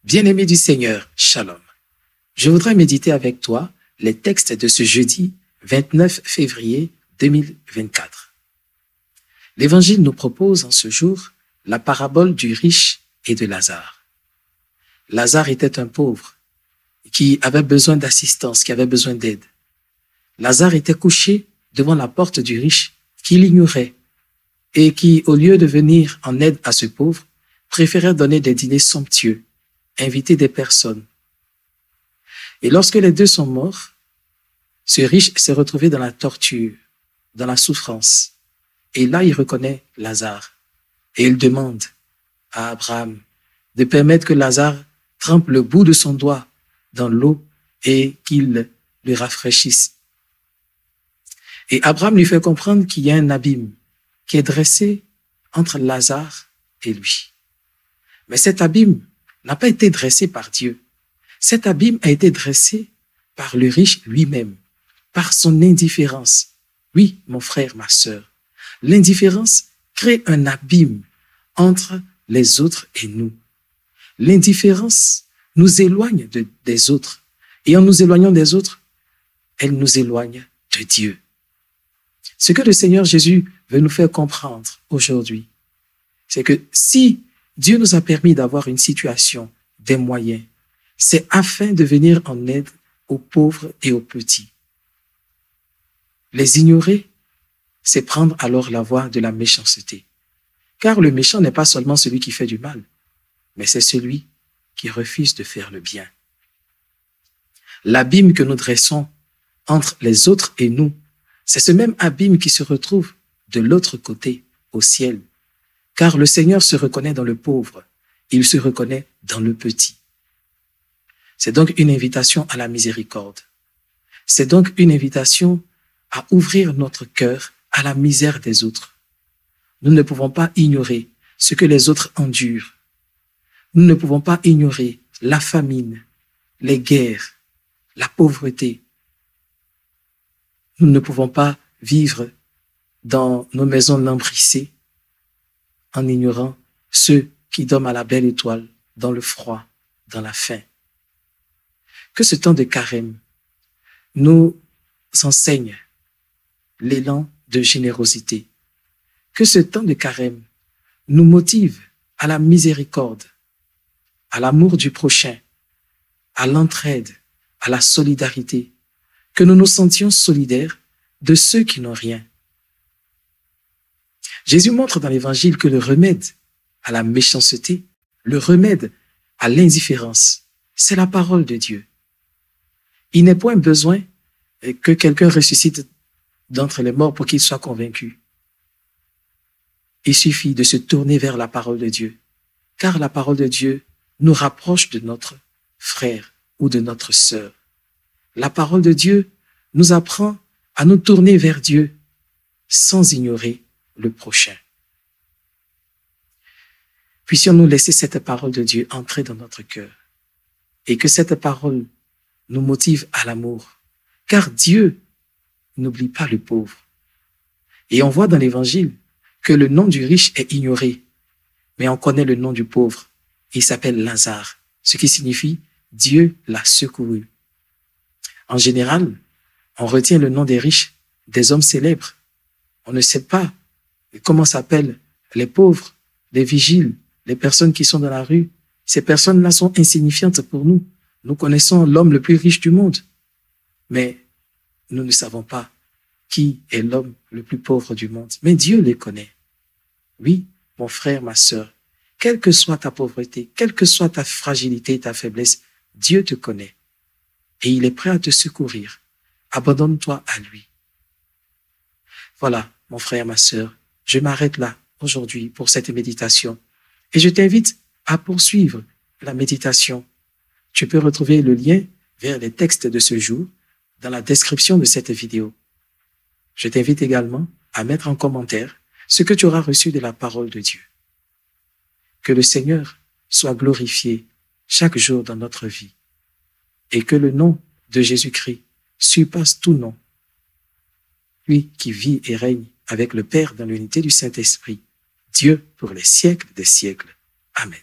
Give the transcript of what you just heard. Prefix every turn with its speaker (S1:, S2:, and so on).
S1: Bien-aimé du Seigneur, Shalom. Je voudrais méditer avec toi les textes de ce jeudi 29 février 2024. L'Évangile nous propose en ce jour la parabole du riche et de Lazare. Lazare était un pauvre qui avait besoin d'assistance, qui avait besoin d'aide. Lazare était couché devant la porte du riche qui l'ignorait et qui, au lieu de venir en aide à ce pauvre, préférait donner des dîners somptueux, inviter des personnes. Et lorsque les deux sont morts, ce riche s'est retrouvé dans la torture, dans la souffrance. Et là, il reconnaît Lazare. Et il demande à Abraham de permettre que Lazare trempe le bout de son doigt dans l'eau et qu'il le rafraîchisse. Et Abraham lui fait comprendre qu'il y a un abîme qui est dressé entre Lazare et lui. Mais cet abîme n'a pas été dressé par Dieu. Cet abîme a été dressé par le riche lui-même, par son indifférence. Oui, mon frère, ma sœur, l'indifférence crée un abîme entre les autres et nous. L'indifférence nous éloigne des autres. Et en nous éloignant des autres, elle nous éloigne de Dieu. Ce que le Seigneur Jésus veut nous faire comprendre aujourd'hui, c'est que si Dieu nous a permis d'avoir une situation, des moyens, c'est afin de venir en aide aux pauvres et aux petits. Les ignorer, c'est prendre alors la voie de la méchanceté. Car le méchant n'est pas seulement celui qui fait du mal, mais c'est celui qui refuse de faire le bien. L'abîme que nous dressons entre les autres et nous, c'est ce même abîme qui se retrouve de l'autre côté, au ciel. Car le Seigneur se reconnaît dans le pauvre, il se reconnaît dans le petit. C'est donc une invitation à la miséricorde. C'est donc une invitation à ouvrir notre cœur à la misère des autres. Nous ne pouvons pas ignorer ce que les autres endurent. Nous ne pouvons pas ignorer la famine, les guerres, la pauvreté. Nous ne pouvons pas vivre dans nos maisons lambrissées en ignorant ceux qui dorment à la belle étoile, dans le froid, dans la faim. Que ce temps de carême nous enseigne l'élan de générosité. Que ce temps de carême nous motive à la miséricorde, à l'amour du prochain, à l'entraide, à la solidarité. Que nous nous sentions solidaires de ceux qui n'ont rien. Jésus montre dans l'Évangile que le remède à la méchanceté, le remède à l'indifférence, c'est la parole de Dieu. Il n'est point besoin que quelqu'un ressuscite d'entre les morts pour qu'il soit convaincu. Il suffit de se tourner vers la parole de Dieu, car la parole de Dieu nous rapproche de notre frère ou de notre sœur. La parole de Dieu nous apprend à nous tourner vers Dieu sans ignorer le prochain. Puissions-nous laisser cette parole de Dieu entrer dans notre cœur et que cette parole nous motive à l'amour, car Dieu n'oublie pas le pauvre. Et on voit dans l'Évangile que le nom du riche est ignoré, mais on connaît le nom du pauvre. Il s'appelle Lazare, ce qui signifie Dieu l'a secouru. En général, on retient le nom des riches, des hommes célèbres. On ne sait pas comment s'appellent les pauvres, les vigiles, les personnes qui sont dans la rue. Ces personnes-là sont insignifiantes pour nous. Nous connaissons l'homme le plus riche du monde, mais nous ne savons pas qui est l'homme le plus pauvre du monde. Mais Dieu les connaît. Oui, mon frère, ma sœur, quelle que soit ta pauvreté, quelle que soit ta fragilité, ta faiblesse, Dieu te connaît. Et il est prêt à te secourir. Abandonne-toi à lui. Voilà, mon frère, ma sœur, je m'arrête là aujourd'hui pour cette méditation. Et je t'invite à poursuivre la méditation. Tu peux retrouver le lien vers les textes de ce jour dans la description de cette vidéo. Je t'invite également à mettre en commentaire ce que tu auras reçu de la parole de Dieu. Que le Seigneur soit glorifié chaque jour dans notre vie et que le nom de Jésus-Christ surpasse tout nom. Lui qui vit et règne avec le Père dans l'unité du Saint-Esprit, Dieu pour les siècles des siècles. Amen.